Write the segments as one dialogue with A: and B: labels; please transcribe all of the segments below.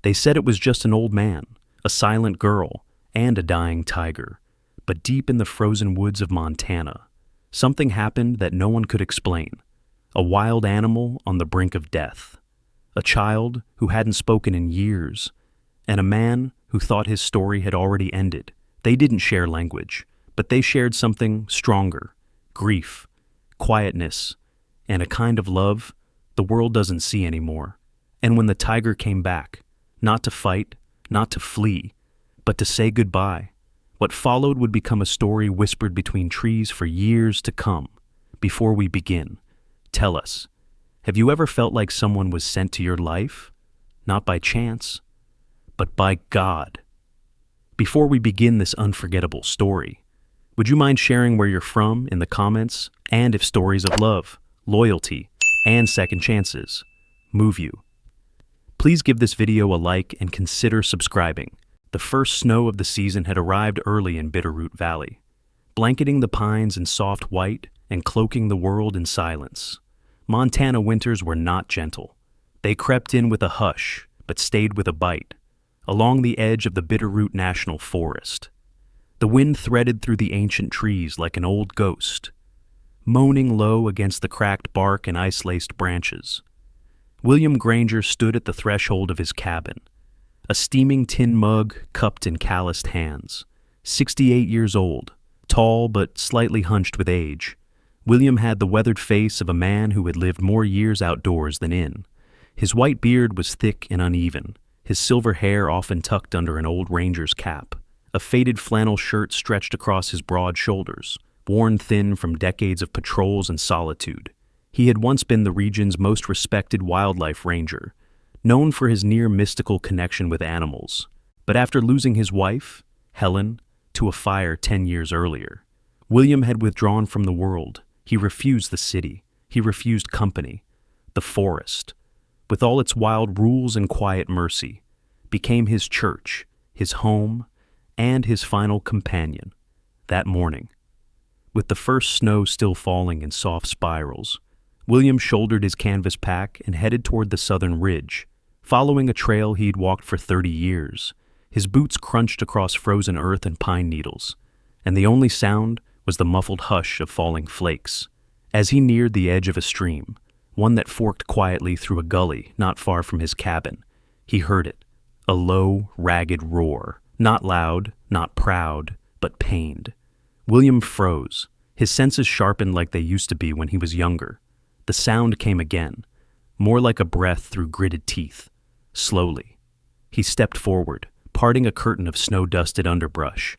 A: They said it was just an old man, a silent girl, and a dying tiger. But deep in the frozen woods of Montana, something happened that no one could explain. A wild animal on the brink of death. A child who hadn't spoken in years. And a man who thought his story had already ended. They didn't share language, but they shared something stronger. Grief, quietness, and a kind of love the world doesn't see anymore. And when the tiger came back, not to fight, not to flee, but to say goodbye, what followed would become a story whispered between trees for years to come. Before we begin, tell us, have you ever felt like someone was sent to your life? Not by chance, but by God. Before we begin this unforgettable story, would you mind sharing where you're from in the comments, and if stories of love, loyalty, and second chances move you? Please give this video a like and consider subscribing. The first snow of the season had arrived early in Bitterroot Valley, blanketing the pines in soft white and cloaking the world in silence. Montana winters were not gentle. They crept in with a hush, but stayed with a bite, along the edge of the Bitterroot National Forest. The wind threaded through the ancient trees like an old ghost, moaning low against the cracked bark and ice-laced branches. William Granger stood at the threshold of his cabin, a steaming tin mug cupped in calloused hands. 68 years old, tall but slightly hunched with age, William had the weathered face of a man who had lived more years outdoors than in. His white beard was thick and uneven, his silver hair often tucked under an old ranger's cap. A faded flannel shirt stretched across his broad shoulders, worn thin from decades of patrols and solitude. He had once been the region's most respected wildlife ranger, known for his near-mystical connection with animals. But after losing his wife, Helen, to a fire 10 years earlier, William had withdrawn from the world. He refused the city. He refused company. The forest, with all its wild rules and quiet mercy, became his church, his home, and his final companion. That morning, with the first snow still falling in soft spirals, William shouldered his canvas pack and headed toward the southern ridge, following a trail he'd walked for 30 years. His boots crunched across frozen earth and pine needles, and the only sound was the muffled hush of falling flakes. As he neared the edge of a stream, one that forked quietly through a gully not far from his cabin, he heard it, a low, ragged roar, not loud, not proud, but pained. William froze, his senses sharpened like they used to be when he was younger. The sound came again, more like a breath through gritted teeth. Slowly, he stepped forward, parting a curtain of snow-dusted underbrush,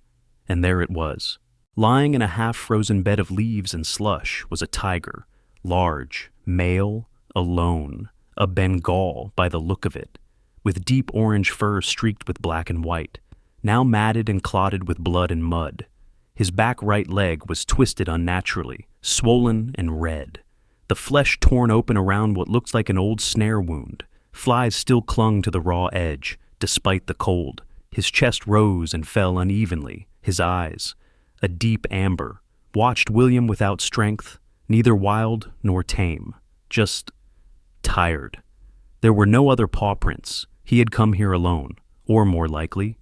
A: and there it was. Lying in a half-frozen bed of leaves and slush was a tiger, large, male, alone, a Bengal by the look of it, with deep orange fur streaked with black and white, now matted and clotted with blood and mud. His back right leg was twisted unnaturally, swollen and red, the flesh torn open around what looked like an old snare wound. Flies still clung to the raw edge, despite the cold. His chest rose and fell unevenly. His eyes, a deep amber, watched William without strength, neither wild nor tame, just tired. There were no other paw prints. He had come here alone, or more likely,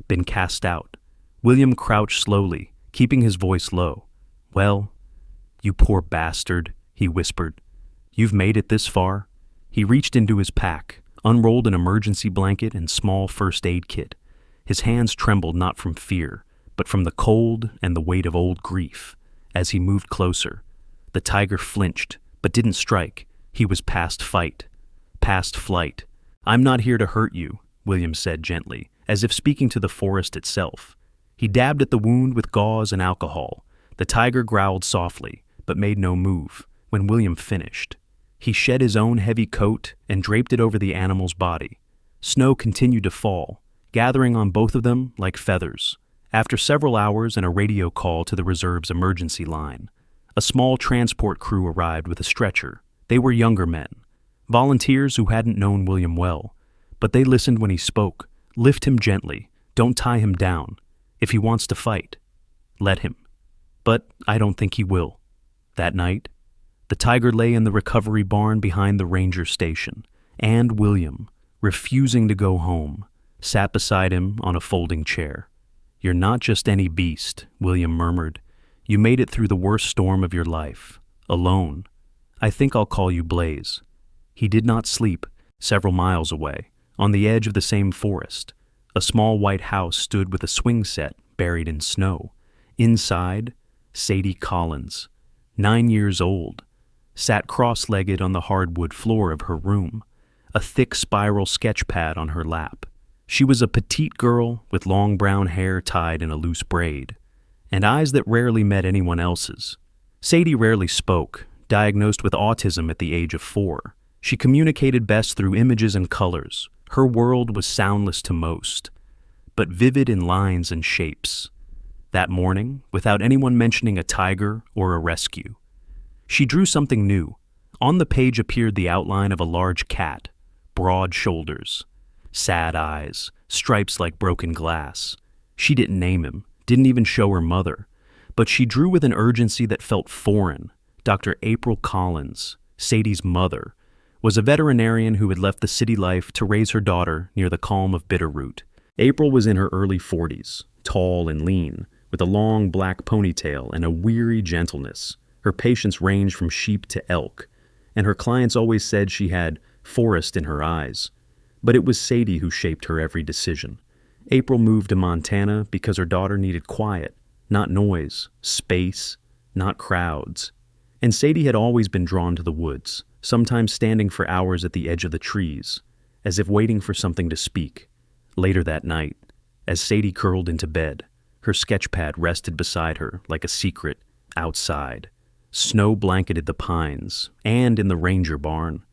A: been cast out. William crouched slowly, keeping his voice low. "Well, you poor bastard," he whispered. "You've made it this far." He reached into his pack, unrolled an emergency blanket and small first aid kit. His hands trembled not from fear, but from the cold and the weight of old grief. As he moved closer, the tiger flinched, but didn't strike. He was past fight, past flight. "I'm not here to hurt you," William said gently, as if speaking to the forest itself. He dabbed at the wound with gauze and alcohol. The tiger growled softly, but made no move. When William finished, he shed his own heavy coat and draped it over the animal's body. Snow continued to fall, gathering on both of them like feathers. After several hours and a radio call to the reserve's emergency line, a small transport crew arrived with a stretcher. They were younger men, volunteers who hadn't known William well, but they listened when he spoke. "Lift him gently. Don't tie him down. If he wants to fight, let him. But I don't think he will." That night, the tiger lay in the recovery barn behind the ranger station, and William, refusing to go home, sat beside him on a folding chair. "You're not just any beast," William murmured. "You made it through the worst storm of your life, alone. I think I'll call you Blaze." He did not sleep. Several miles away, on the edge of the same forest, a small white house stood with a swing set buried in snow. Inside, Sadie Collins, 9 years old, sat cross-legged on the hardwood floor of her room, a thick spiral sketch pad on her lap. She was a petite girl with long brown hair tied in a loose braid, and eyes that rarely met anyone else's. Sadie rarely spoke, diagnosed with autism at the age of 4. She communicated best through images and colors. Her world was soundless to most, but vivid in lines and shapes. That morning, without anyone mentioning a tiger or a rescue, she drew something new. On the page appeared the outline of a large cat, broad shoulders, sad eyes, stripes like broken glass. She didn't name him, didn't even show her mother, but she drew with an urgency that felt foreign. Dr. April Collins, Sadie's mother, was a veterinarian who had left the city life to raise her daughter near the calm of Bitterroot. April was in her early 40s, tall and lean, with a long black ponytail and a weary gentleness. Her patients ranged from sheep to elk, and her clients always said she had forest in her eyes. But it was Sadie who shaped her every decision. April moved to Montana because her daughter needed quiet, not noise, space, not crowds. And Sadie had always been drawn to the woods, sometimes standing for hours at the edge of the trees, as if waiting for something to speak. Later that night, as Sadie curled into bed, her sketchpad rested beside her like a secret outside. Snow blanketed the pines and in the ranger barn.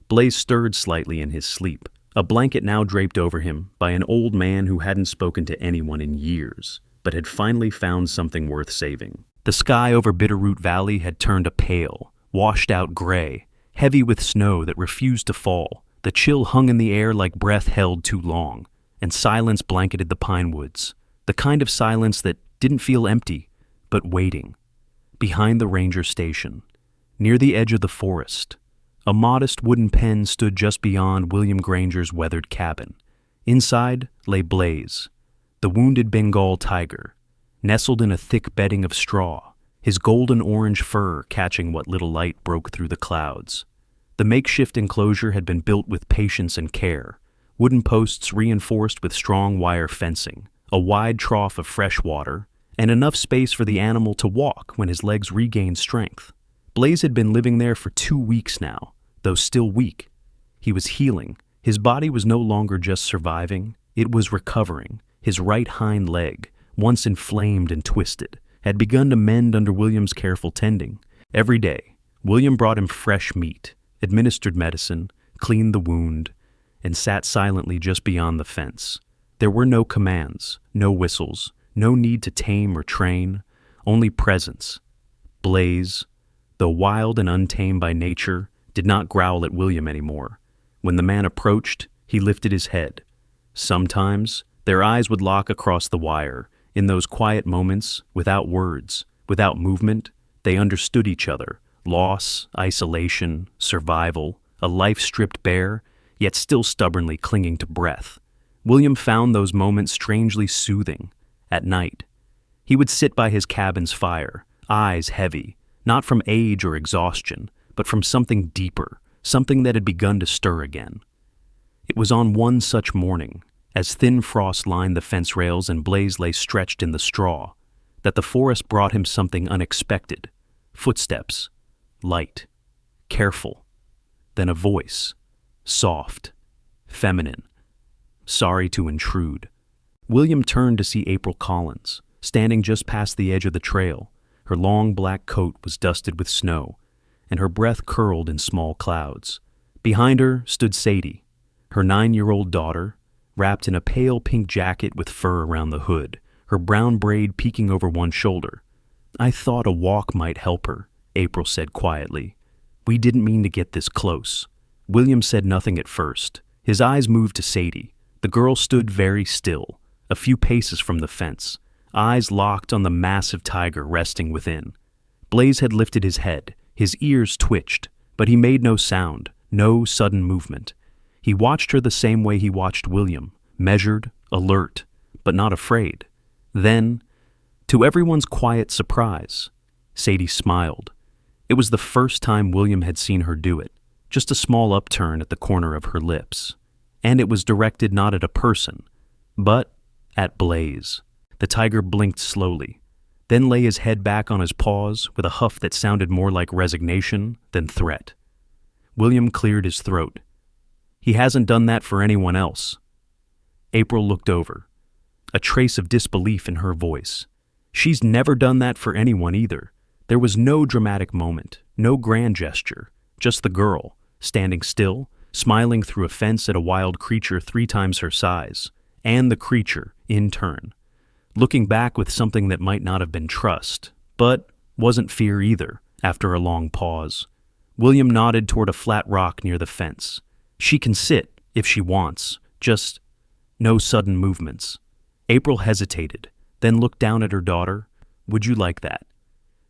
A: Blaze stirred slightly in his sleep, a blanket now draped over him by an old man who hadn't spoken to anyone in years, but had finally found something worth saving. The sky over Bitterroot Valley had turned a pale, washed-out gray, heavy with snow that refused to fall. The chill hung in the air like breath held too long, and silence blanketed the pine woods, the kind of silence that didn't feel empty, but waiting. Behind the ranger station, near the edge of the forest, a modest wooden pen stood just beyond William Granger's weathered cabin. Inside lay Blaze, the wounded Bengal tiger, nestled in a thick bedding of straw, his golden-orange fur catching what little light broke through the clouds. The makeshift enclosure had been built with patience and care, wooden posts reinforced with strong wire fencing, a wide trough of fresh water, and enough space for the animal to walk when his legs regained strength. Blaze had been living there for 2 weeks now, though still weak. He was healing. His body was no longer just surviving, it was recovering. His right hind leg, once inflamed and twisted, had begun to mend under William's careful tending. Every day, William brought him fresh meat, administered medicine, cleaned the wound, and sat silently just beyond the fence. There were no commands, no whistles, no need to tame or train, only presence. Blaze, though wild and untamed by nature, did not growl at William anymore. When the man approached, he lifted his head. Sometimes, their eyes would lock across the wire. In those quiet moments, without words, without movement, they understood each other. Loss, isolation, survival, a life stripped bare, yet still stubbornly clinging to breath. William found those moments strangely soothing. At night, he would sit by his cabin's fire, eyes heavy, not from age or exhaustion, but from something deeper, something that had begun to stir again. It was on one such morning, as thin frost lined the fence rails and Blaze lay stretched in the straw, that the forest brought him something unexpected. Footsteps, light, careful, then a voice, soft, feminine, sorry to intrude. William turned to see April Collins, standing just past the edge of the trail. Her long black coat was dusted with snow, and her breath curled in small clouds. Behind her stood Sadie, her 9-year-old daughter, wrapped in a pale pink jacket with fur around the hood, her brown braid peeking over one shoulder. "I thought a walk might help her," April said quietly. "We didn't mean to get this close." William said nothing at first. His eyes moved to Sadie. The girl stood very still, a few paces from the fence, eyes locked on the massive tiger resting within. Blaze had lifted his head, his ears twitched, but he made no sound, no sudden movement. He watched her the same way he watched William, measured, alert, but not afraid. Then, to everyone's quiet surprise, Sadie smiled. It was the first time William had seen her do it, just a small upturn at the corner of her lips. And it was directed not at a person, but at Blaze. The tiger blinked slowly, then lay his head back on his paws with a huff that sounded more like resignation than threat. William cleared his throat. He hasn't done that for anyone else. April looked over, a trace of disbelief in her voice. She's never done that for anyone either. There was no dramatic moment, no grand gesture, just the girl, standing still, smiling through a fence at a wild creature 3 times her size, and the creature, in turn, looking back with something that might not have been trust, but wasn't fear either, after a long pause. William nodded toward a flat rock near the fence. She can sit, if she wants, just no sudden movements. April hesitated, then looked down at her daughter. Would you like that?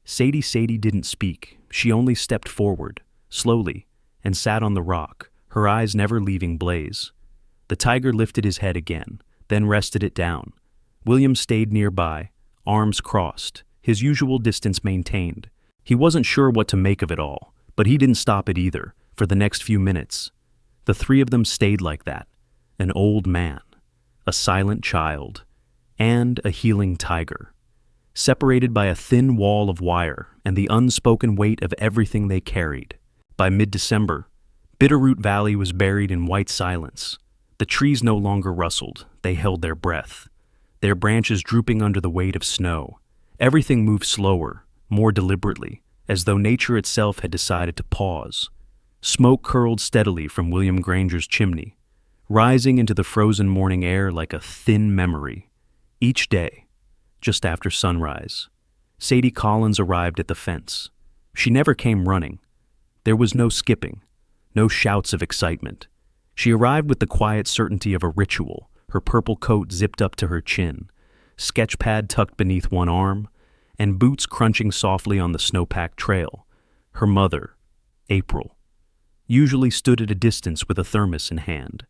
A: Sadie didn't speak. She only stepped forward, slowly, and sat on the rock, her eyes never leaving Blaze. The tiger lifted his head again, then rested it down. William stayed nearby, arms crossed, his usual distance maintained. He wasn't sure what to make of it all, but he didn't stop it either, for the next few minutes. The 3 of them stayed like that, an old man, a silent child, and a healing tiger, separated by a thin wall of wire and the unspoken weight of everything they carried. By mid-December, Bitterroot Valley was buried in white silence. The trees no longer rustled, they held their breath, their branches drooping under the weight of snow. Everything moved slower, more deliberately, as though nature itself had decided to pause. Smoke curled steadily from William Granger's chimney, rising into the frozen morning air like a thin memory. Each day, just after sunrise, Sadie Collins arrived at the fence. She never came running. There was no skipping, no shouts of excitement. She arrived with the quiet certainty of a ritual, her purple coat zipped up to her chin, sketch pad tucked beneath one arm, and boots crunching softly on the snow-packed trail. Her mother, April, usually stood at a distance with a thermos in hand,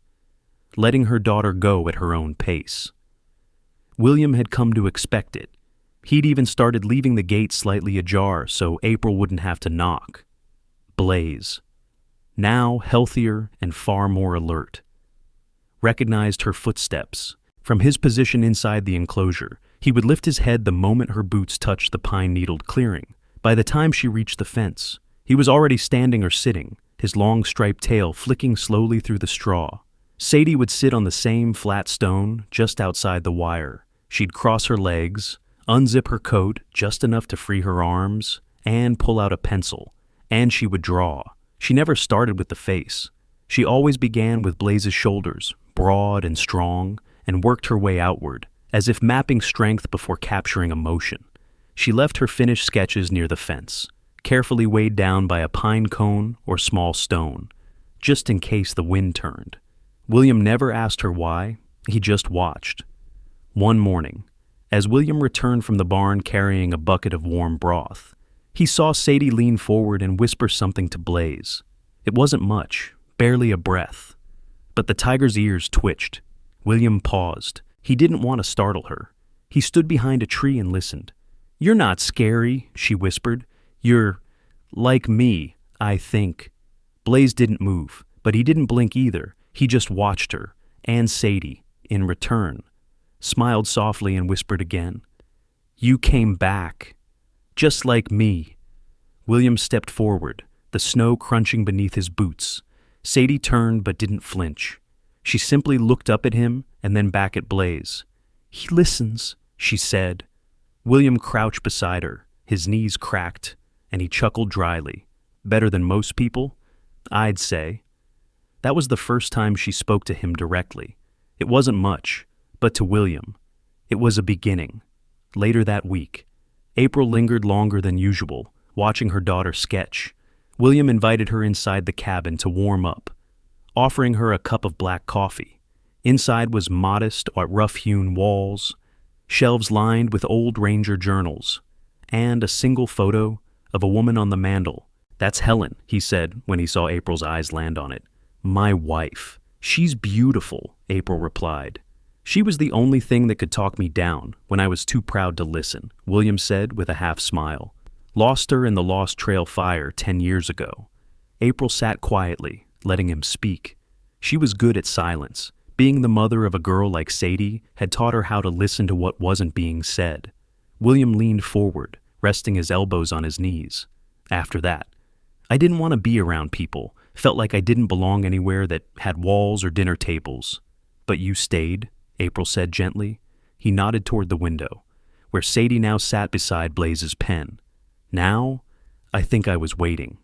A: letting her daughter go at her own pace. William had come to expect it. He'd even started leaving the gate slightly ajar so April wouldn't have to knock. Blaze, now healthier and far more alert, recognized her footsteps. From his position inside the enclosure, he would lift his head the moment her boots touched the pine-needled clearing. By the time she reached the fence, he was already standing or sitting, his long striped tail flicking slowly through the straw. Sadie would sit on the same flat stone just outside the wire. She'd cross her legs, unzip her coat just enough to free her arms, and pull out a pencil. And she would draw. She never started with the face. She always began with Blaze's shoulders, broad and strong, and worked her way outward, as if mapping strength before capturing emotion. She left her finished sketches near the fence, carefully weighed down by a pine cone or small stone, just in case the wind turned. William never asked her why, he just watched. One morning, as William returned from the barn carrying a bucket of warm broth, he saw Sadie lean forward and whisper something to Blaze. It wasn't much, barely a breath. But the tiger's ears twitched. William paused. He didn't want to startle her. He stood behind a tree and listened. "You're not scary," she whispered. "You're like me, I think." Blaze didn't move, but he didn't blink either. He just watched her, and Sadie, in return, smiled softly and whispered again, "You came back, just like me." William stepped forward, the snow crunching beneath his boots. Sadie turned but didn't flinch. She simply looked up at him and then back at Blaze. "He listens," she said. William crouched beside her, his knees cracked, and he chuckled dryly. "Better than most people, I'd say." That was the first time she spoke to him directly. It wasn't much, but to William, it was a beginning. Later that week, April lingered longer than usual, watching her daughter sketch. William invited her inside the cabin to warm up, offering her a cup of black coffee. Inside was modest, rough-hewn walls, shelves lined with old Ranger journals, and a single photo of a woman on the mantel. "That's Helen," he said when he saw April's eyes land on it. "My wife." "She's beautiful," April replied. "She was the only thing that could talk me down when I was too proud to listen," William said with a half smile. "Lost her in the Lost Trail fire 10 years ago." April sat quietly, letting him speak. She was good at silence. Being the mother of a girl like Sadie had taught her how to listen to what wasn't being said. William leaned forward, resting his elbows on his knees. After that, "I didn't want to be around people, felt like I didn't belong anywhere that had walls or dinner tables." "But you stayed," April said gently. He nodded toward the window, where Sadie now sat beside Blaze's pen. "Now, I think I was waiting."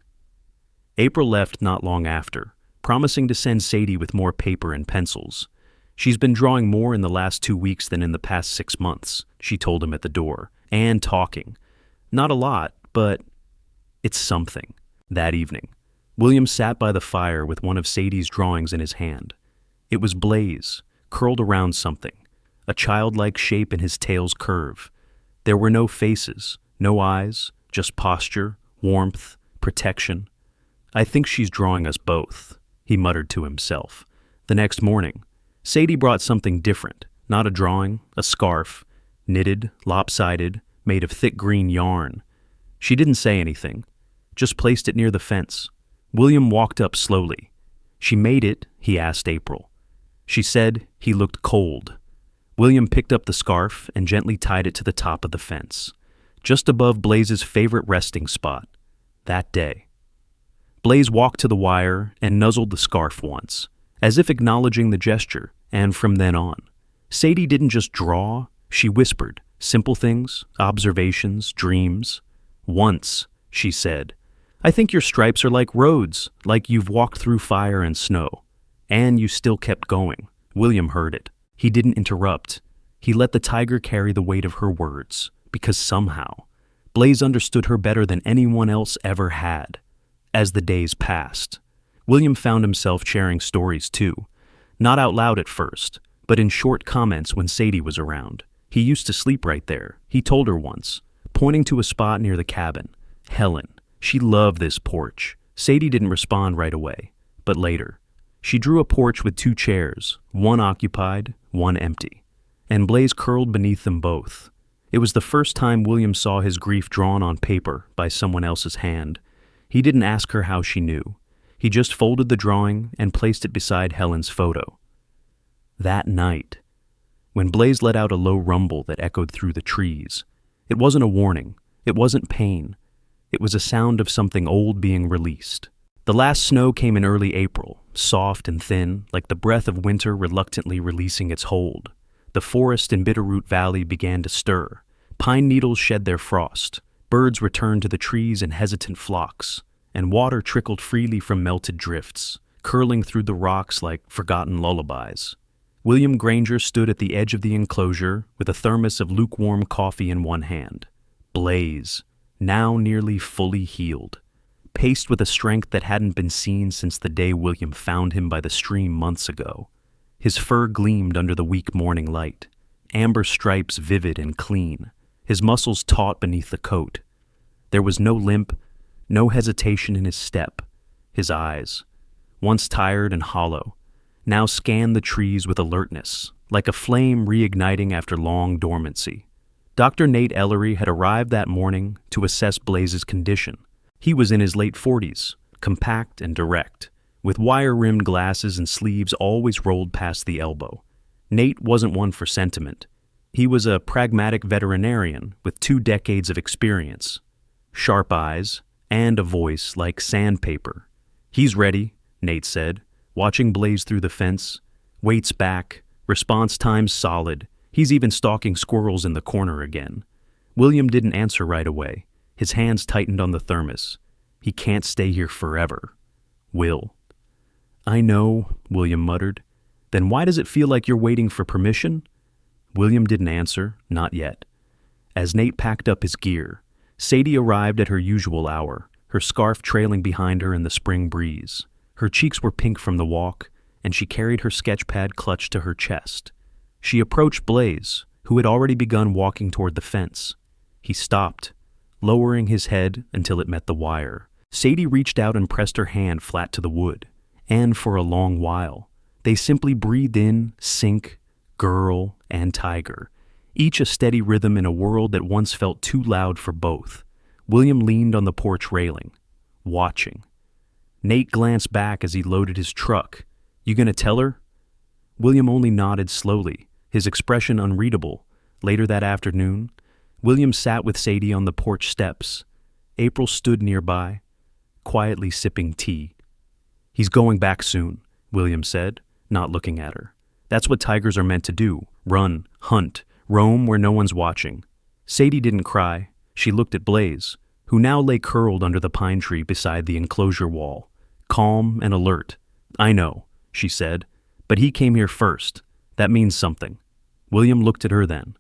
A: April left not long after, promising to send Sadie with more paper and pencils. "She's been drawing more in the last 2 weeks than in the past 6 months, she told him at the door, "and talking. Not a lot, but it's something." That evening, William sat by the fire with one of Sadie's drawings in his hand. It was Blaze, curled around something, a childlike shape in his tail's curve. There were no faces, no eyes, just posture, warmth, protection. "I think she's drawing us both," he muttered to himself. The next morning, Sadie brought something different, not a drawing, a scarf, knitted, lopsided, made of thick green yarn. She didn't say anything, just placed it near the fence. William walked up slowly. "She made it?" he asked April. She said he looked cold. William picked up the scarf and gently tied it to the top of the fence, just above Blaze's favorite resting spot. That day, Blaze walked to the wire and nuzzled the scarf once, as if acknowledging the gesture, and from then on, Sadie didn't just draw, she whispered, simple things, observations, dreams. Once, she said, "I think your stripes are like roads, like you've walked through fire and snow." And you still kept going. William heard it. He didn't interrupt. He let the tiger carry the weight of her words, because somehow, Blaze understood her better than anyone else ever had. As the days passed, William found himself sharing stories too, not out loud at first, but in short comments when Sadie was around. He used to sleep right there, he told her once, pointing to a spot near the cabin. Helen, she loved this porch. Sadie didn't respond right away, but later, she drew a porch with 2 chairs, one occupied, one empty, and Blaze curled beneath them both. It was the first time William saw his grief drawn on paper by someone else's hand. He didn't ask her how she knew. He just folded the drawing and placed it beside Helen's photo. That night, when Blaze let out a low rumble that echoed through the trees, it wasn't a warning, it wasn't pain, it was a sound of something old being released. The last snow came in early April, soft and thin, like the breath of winter reluctantly releasing its hold. The forest in Bitterroot Valley began to stir. Pine needles shed their frost. Birds returned to the trees in hesitant flocks, and water trickled freely from melted drifts, curling through the rocks like forgotten lullabies. William Granger stood at the edge of the enclosure with a thermos of lukewarm coffee in one hand. Blaze, now nearly fully healed, paced with a strength that hadn't been seen since the day William found him by the stream months ago. His fur gleamed under the weak morning light, amber stripes vivid and clean, his muscles taut beneath the coat. There was no limp, no hesitation in his step. His eyes, once tired and hollow, now scanned the trees with alertness, like a flame reigniting after long dormancy. Dr. Nate Ellery had arrived that morning to assess Blaze's condition. He was in his late 40s, compact and direct, with wire-rimmed glasses and sleeves always rolled past the elbow. Nate wasn't one for sentiment. He was a pragmatic veterinarian with 2 decades of experience, sharp eyes, and a voice like sandpaper. "He's ready," Nate said, watching Blaze through the fence. Waits back, response times solid. He's even stalking squirrels in the corner again. William didn't answer right away. His hands tightened on the thermos. He can't stay here forever. Will. "I know," William muttered. "Then why does it feel like you're waiting for permission?" William didn't answer, not yet. As Nate packed up his gear, Sadie arrived at her usual hour, her scarf trailing behind her in the spring breeze. Her cheeks were pink from the walk, and she carried her sketch pad clutched to her chest. She approached Blaze, who had already begun walking toward the fence. He stopped, lowering his head until it met the wire. Sadie reached out and pressed her hand flat to the wood, and for a long while, They simply breathed in sink, girl, and tiger, each a steady rhythm in a world that once felt too loud for both. William leaned on the porch railing, watching. Nate glanced back as he loaded his truck. "You gonna tell her?" William only nodded slowly, his expression unreadable. Later that afternoon, William sat with Sadie on the porch steps. April stood nearby, quietly sipping tea. "He's going back soon," William said, not looking at her. "That's what tigers are meant to do: run, hunt, roam where no one's watching." Sadie didn't cry. She looked at Blaze, who now lay curled under the pine tree beside the enclosure wall, calm and alert. "I know," she said, "but he came here first. That means something." William looked at her then.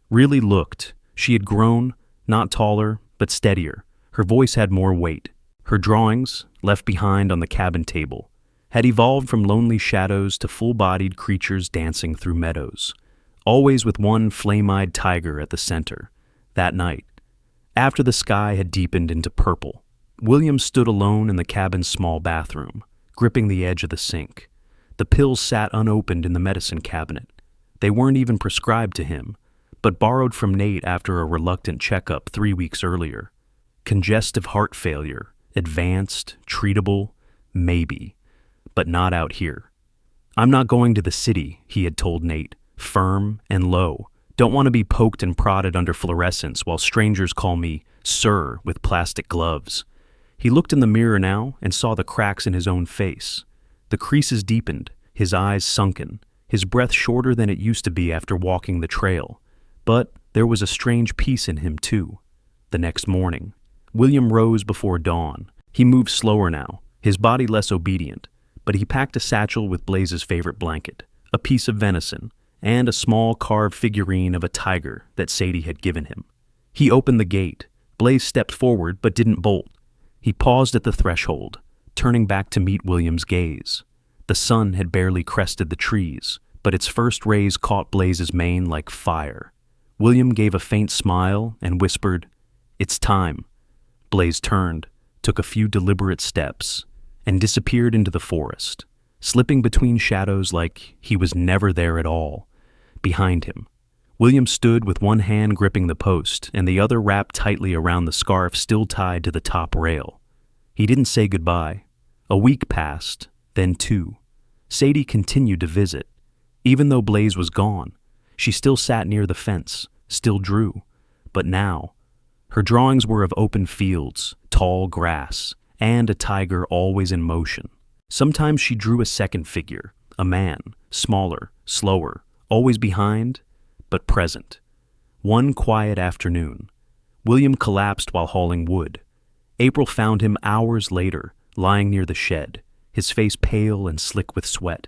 A: Really looked. She had grown, not taller, but steadier. Her voice had more weight. Her drawings, left behind on the cabin table, had evolved from lonely shadows to full-bodied creatures dancing through meadows, always with one flame-eyed tiger at the center. That night, after the sky had deepened into purple, William stood alone in the cabin's small bathroom, gripping the edge of the sink. The pills sat unopened in the medicine cabinet. They weren't even prescribed to him, but borrowed from Nate after a reluctant checkup 3 weeks earlier. Congestive heart failure, advanced, treatable, maybe, but not out here. "I'm not going to the city," he had told Nate, firm and low. "Don't want to be poked and prodded under fluorescents while strangers call me Sir with plastic gloves." He looked in the mirror now and saw the cracks in his own face. The creases deepened, his eyes sunken, his breath shorter than it used to be after walking the trail. But there was a strange peace in him, too. The next morning, William rose before dawn. He moved slower now, his body less obedient, but he packed a satchel with Blaze's favorite blanket, a piece of venison, and a small carved figurine of a tiger that Sadie had given him. He opened the gate. Blaze stepped forward but didn't bolt. He paused at the threshold, turning back to meet William's gaze. The sun had barely crested the trees, but its first rays caught Blaze's mane like fire. William gave a faint smile and whispered, "It's time." Blaze turned, took a few deliberate steps, and disappeared into the forest, slipping between shadows like he was never there at all. Behind him, William stood with one hand gripping the post and the other wrapped tightly around the scarf still tied to the top rail. He didn't say goodbye. A week passed, then 2. Sadie continued to visit. Even though Blaze was gone, she still sat near the fence, still drew. But now, her drawings were of open fields, tall grass, and a tiger always in motion. Sometimes she drew a second figure, a man, smaller, slower, always behind, but present. One quiet afternoon, William collapsed while hauling wood. April found him hours later, lying near the shed, his face pale and slick with sweat.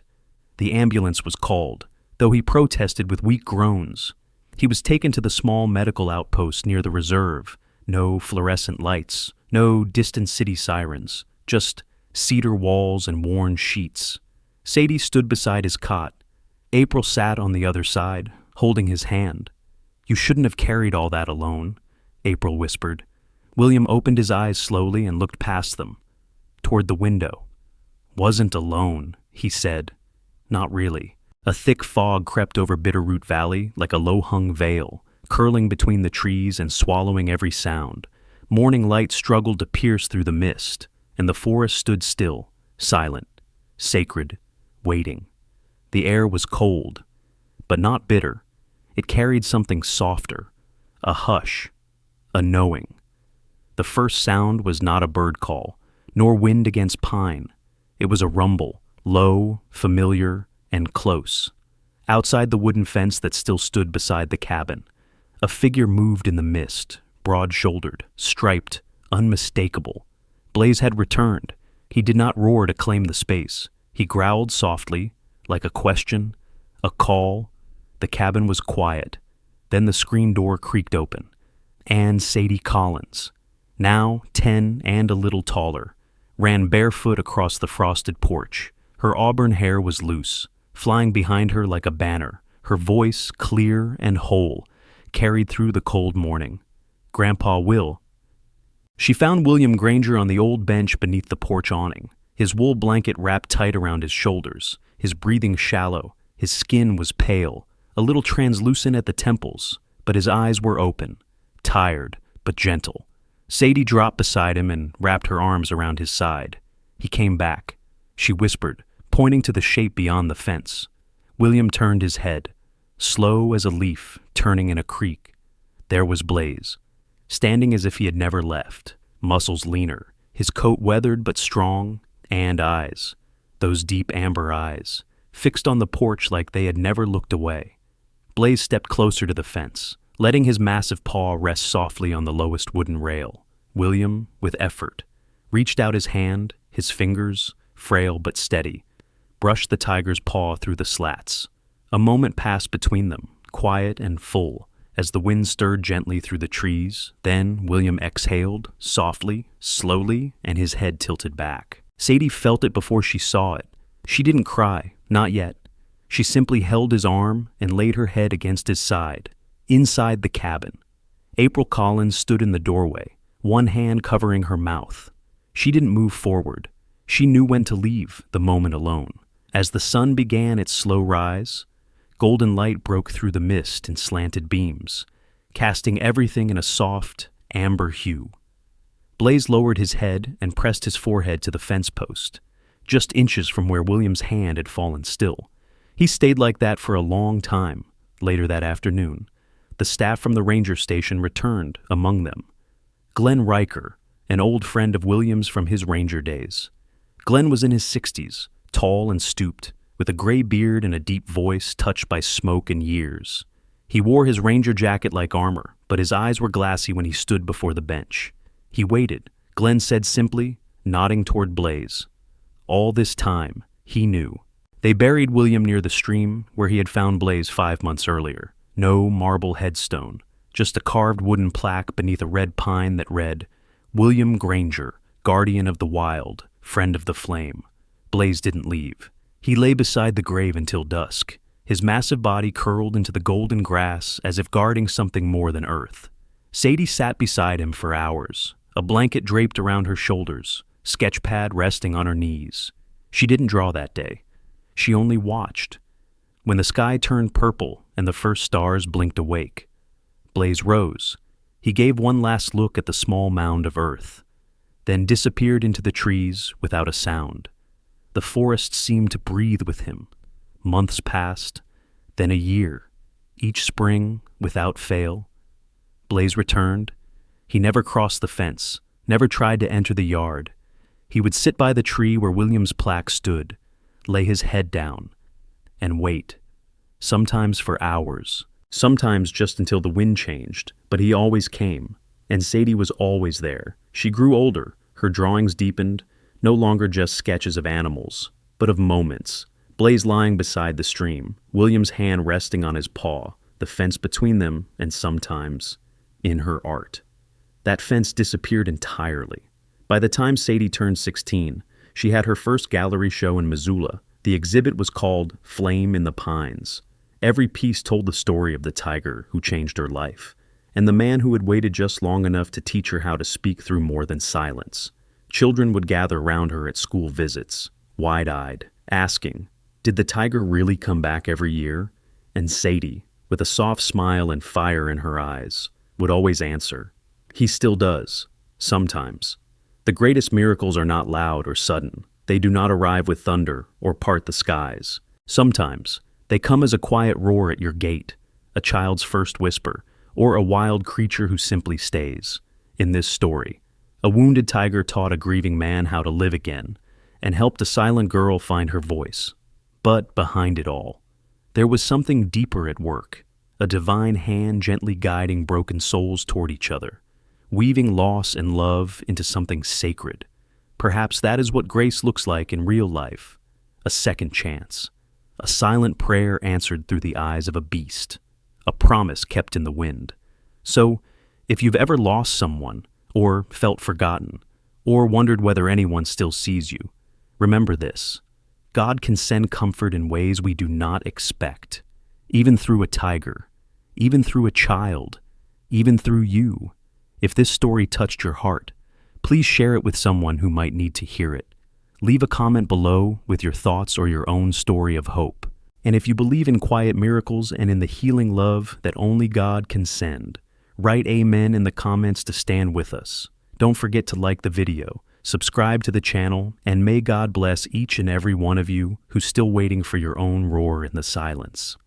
A: The ambulance was called, though he protested with weak groans. He was taken to the small medical outpost near the reserve. No fluorescent lights, no distant city sirens, just cedar walls and worn sheets. Sadie stood beside his cot. April sat on the other side, holding his hand. "You shouldn't have carried all that alone," April whispered. William opened his eyes slowly and looked past them, toward the window. "Wasn't alone," he said. Not really. A thick fog crept over Bitterroot Valley like a low-hung veil, curling between the trees and swallowing every sound. Morning light struggled to pierce through the mist, and the forest stood still, silent, sacred, waiting. The air was cold, but not bitter. It carried something softer, a hush, a knowing. The first sound was not a bird call, nor wind against pine. It was a rumble, low, familiar, and close. Outside the wooden fence that still stood beside the cabin, a figure moved in the mist, broad-shouldered, striped, unmistakable. Blaze had returned. He did not roar to claim the space. He growled softly, like a question, a call. The cabin was quiet. Then the screen door creaked open. And Sadie Collins, now 10 and a little taller, ran barefoot across the frosted porch. Her auburn hair was loose, flying behind her like a banner, her voice clear and whole, carried through the cold morning. "Grandpa Will." She found William Granger on the old bench beneath the porch awning. his wool blanket wrapped tight around his shoulders, his breathing shallow, his skin was pale, a little translucent at the temples, but his eyes were open, tired but gentle. Sadie dropped beside him and wrapped her arms around his side. He came back. She whispered, pointing to the shape beyond the fence. William turned his head, slow as a leaf turning in a creek. There was Blaze, standing as if he had never left, muscles leaner, his coat weathered but strong, and eyes, those deep amber eyes, fixed on the porch like they had never looked away. Blaze stepped closer to the fence, letting his massive paw rest softly on the lowest wooden rail. William, with effort, reached out his hand, his fingers, frail but steady, brushed the tiger's paw through the slats. A moment passed between them, quiet and full, as the wind stirred gently through the trees. Then William exhaled, softly, slowly, and his head tilted back. Sadie felt it before she saw it. She didn't cry, not yet. She simply held his arm and laid her head against his side. Inside the cabin, April Collins stood in the doorway, one hand covering her mouth. She didn't move forward. She knew when to leave the moment alone. As the sun began its slow rise, golden light broke through the mist in slanted beams, casting everything in a soft, amber hue. Blaze lowered his head and pressed his forehead to the fence post, just inches from where William's hand had fallen still. He stayed like that for a long time. Later that afternoon, the staff from the ranger station returned among them. Glenn Riker, an old friend of William's from his ranger days. Glenn was in his 60s, tall and stooped, with a gray beard and a deep voice touched by smoke and years. He wore his ranger jacket like armor, but his eyes were glassy when he stood before the bench. He waited, Glenn said simply, nodding toward Blaze. All this time, he knew. They buried William near the stream where he had found Blaze 5 months earlier. No marble headstone, just a carved wooden plaque beneath a red pine that read, "William Granger, guardian of the wild, friend of the flame." Blaze didn't leave. He lay beside the grave until dusk, his massive body curled into the golden grass as if guarding something more than earth. Sadie sat beside him for hours, a blanket draped around her shoulders, sketchpad resting on her knees. She didn't draw that day. She only watched. When the sky turned purple and the first stars blinked awake, Blaze rose. He gave one last look at the small mound of earth, then disappeared into the trees without a sound. The forest seemed to breathe with him. Months passed, then a year. Each spring, without fail, Blaze returned. He never crossed the fence, never tried to enter the yard. He would sit by the tree where William's plaque stood, lay his head down, and wait, sometimes for hours, sometimes just until the wind changed, but he always came, and Sadie was always there. She grew older, her drawings deepened, no longer just sketches of animals, but of moments. Blaze lying beside the stream, William's hand resting on his paw, the fence between them, and sometimes, in her art. That fence disappeared entirely. By the time Sadie turned 16, she had her first gallery show in Missoula. The exhibit was called Flame in the Pines. Every piece told the story of the tiger who changed her life, and the man who had waited just long enough to teach her how to speak through more than silence. Children would gather around her at school visits, wide-eyed, asking, did the tiger really come back every year? And Sadie, with a soft smile and fire in her eyes, would always answer, he still does, sometimes. The greatest miracles are not loud or sudden. They do not arrive with thunder or part the skies. Sometimes, they come as a quiet roar at your gate, a child's first whisper, or a wild creature who simply stays. In this story, a wounded tiger taught a grieving man how to live again and helped a silent girl find her voice. But behind it all, there was something deeper at work, a divine hand gently guiding broken souls toward each other, weaving loss and love into something sacred. Perhaps that is what grace looks like in real life, a second chance, a silent prayer answered through the eyes of a beast, a promise kept in the wind. So, if you've ever lost someone, or felt forgotten, or wondered whether anyone still sees you, remember this. God can send comfort in ways we do not expect, even through a tiger, even through a child, even through you. If this story touched your heart, please share it with someone who might need to hear it. Leave a comment below with your thoughts or your own story of hope. And if you believe in quiet miracles and in the healing love that only God can send, write amen in the comments to stand with us. Don't forget to like the video, subscribe to the channel, and may God bless each and every one of you who's still waiting for your own roar in the silence.